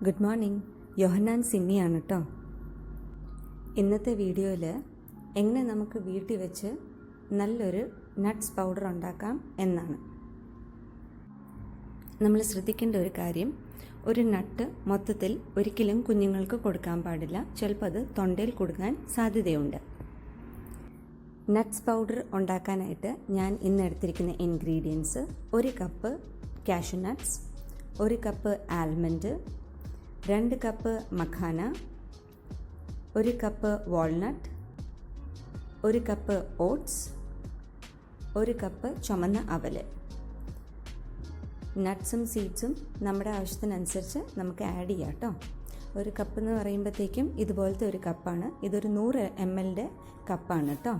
Good morning. യോഹന്നാൻ സിന്നിയാണ് കേട്ടോ. ഇന്നത്തെ വീഡിയോയിൽ എങ്ങനെ നമുക്ക് വീട്ടിൽ വെച്ച് നല്ലൊരു നട്ട്സ് പൗഡർ ഉണ്ടാക്കാം എന്നാണ്. നമ്മൾ ശ്രദ്ധിക്കേണ്ട ഒരു കാര്യം, ഒരു നട്ട് മൊത്തത്തിൽ ഒരിക്കലും കുഞ്ഞുങ്ങൾക്ക് കൊടുക്കാൻ പാടില്ല. ചിലപ്പോൾ അത് തൊണ്ടയിൽ കുടുങ്ങാൻ സാധ്യതയുണ്ട്. നട്ട്സ് പൗഡർ ഉണ്ടാക്കാനായിട്ട് ഞാൻ ഇന്ന് എടുത്തിരിക്കുന്ന ingredients: 1 cup cashew nuts, 1 cup almond, 2 cup makhana, 1 cup walnut, 1 cup oats, 1 cup ചുമന്ന അവൽ. നട്ട്സും സീഡ്സും നമ്മുടെ ആവശ്യത്തിനനുസരിച്ച് നമുക്ക് ആഡ് ചെയ്യാം കേട്ടോ. 1 കപ്പ് എന്ന് പറയുമ്പോഴത്തേക്കും ഇതുപോലത്തെ ഒരു കപ്പാണ്. ഇതൊരു 100 ml കപ്പാണ് കേട്ടോ.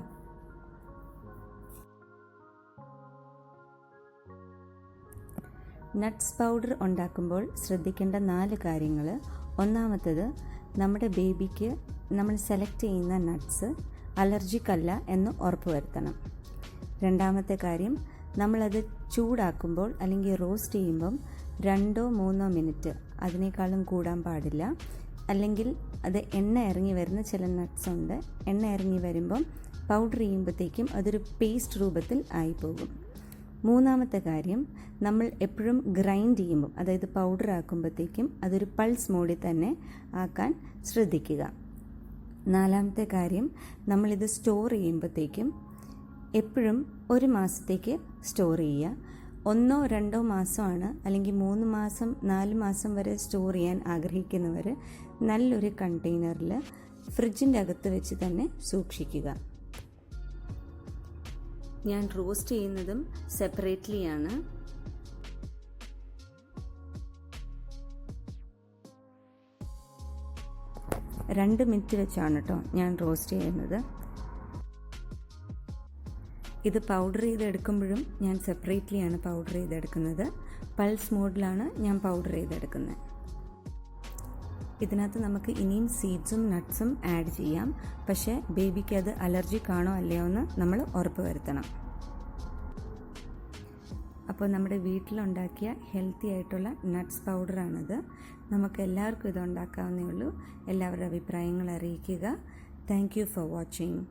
നട്ട്സ് പൗഡർ ഉണ്ടാക്കുമ്പോൾ ശ്രദ്ധിക്കേണ്ട 4 കാര്യങ്ങൾ. ഒന്നാമത്തേത്, നമ്മുടെ ബേബിക്ക് നമ്മൾ സെലക്ട് ചെയ്യുന്ന നട്ട്സ് അലർജിക് അല്ല എന്ന് ഉറപ്പുവരുത്തണം. രണ്ടാമത്തെ കാര്യം, നമ്മളത് ചൂടാക്കുമ്പോൾ അല്ലെങ്കിൽ റോസ്റ്റ് ചെയ്യുമ്പം 2-3 മിനിറ്റ്, അതിനേക്കാളും കൂടാൻ പാടില്ല. അല്ലെങ്കിൽ അത് എണ്ണ ഇറങ്ങി വരുന്ന ചില നട്ട്സ് ഉണ്ട്. എണ്ണ ഇറങ്ങി വരുമ്പം പൗഡർ ചെയ്യുമ്പോഴത്തേക്കും അതൊരു പേസ്റ്റ് രൂപത്തിൽ ആയിപ്പോകും. മൂന്നാമത്തെ കാര്യം, നമ്മൾ എപ്പോഴും ഗ്രൈൻഡ് ചെയ്യുമ്പം, അതായത് പൗഡർ ആക്കുമ്പോഴത്തേക്കും അതൊരു പൾസ് മോഡിൽ തന്നെ ആക്കാൻ ശ്രദ്ധിക്കുക. നാലാമത്തെ കാര്യം, നമ്മളിത് സ്റ്റോർ ചെയ്യുമ്പോഴത്തേക്കും എപ്പോഴും 1 മാസത്തേക്ക് സ്റ്റോർ ചെയ്യുക. 1-2 മാസമാണ്, അല്ലെങ്കിൽ 3 മാസം 4 മാസം വരെ സ്റ്റോർ ചെയ്യാൻ ആഗ്രഹിക്കുന്നവർ നല്ലൊരു കണ്ടെയ്നറിൽ ഫ്രിഡ്ജിൻ്റെ അകത്ത് വെച്ച് തന്നെ സൂക്ഷിക്കുക. ഞാൻ റോസ്റ്റ് ചെയ്യുന്നതും സെപ്പറേറ്റ്ലി ആണ്. രണ്ട് മിനിറ്റ് വെച്ചാണ് കേട്ടോ ഞാൻ റോസ്റ്റ് ചെയ്യുന്നത്. ഇത് പൗഡർ ചെയ്തെടുക്കുമ്പോഴും ഞാൻ സെപ്പറേറ്റ്ലി ആണ് പൗഡർ ചെയ്തെടുക്കുന്നത്. പൾസ് മോഡിലാണ് ഞാൻ പൗഡർ ചെയ്തെടുക്കുന്നത്. ഇതിനകത്ത് നമുക്ക് ഇനിയും സീഡ്സും നട്ട്സും ആഡ് ചെയ്യാം. പക്ഷേ ബേബിക്ക് അത് അലർജിക് ആണോ അല്ലയോ എന്ന് നമ്മൾ ഉറപ്പ് വരുത്തണം. അപ്പോൾ നമ്മുടെ വീട്ടിലുണ്ടാക്കിയ ഹെൽത്തി ആയിട്ടുള്ള നട്ട്സ് പൗഡറാണിത്. നമുക്ക് എല്ലാവർക്കും ഇത് ഉണ്ടാക്കാവുന്നേ ഉള്ളൂ. എല്ലാവരുടെ അഭിപ്രായങ്ങൾ അറിയിക്കുക. Thank you for watching.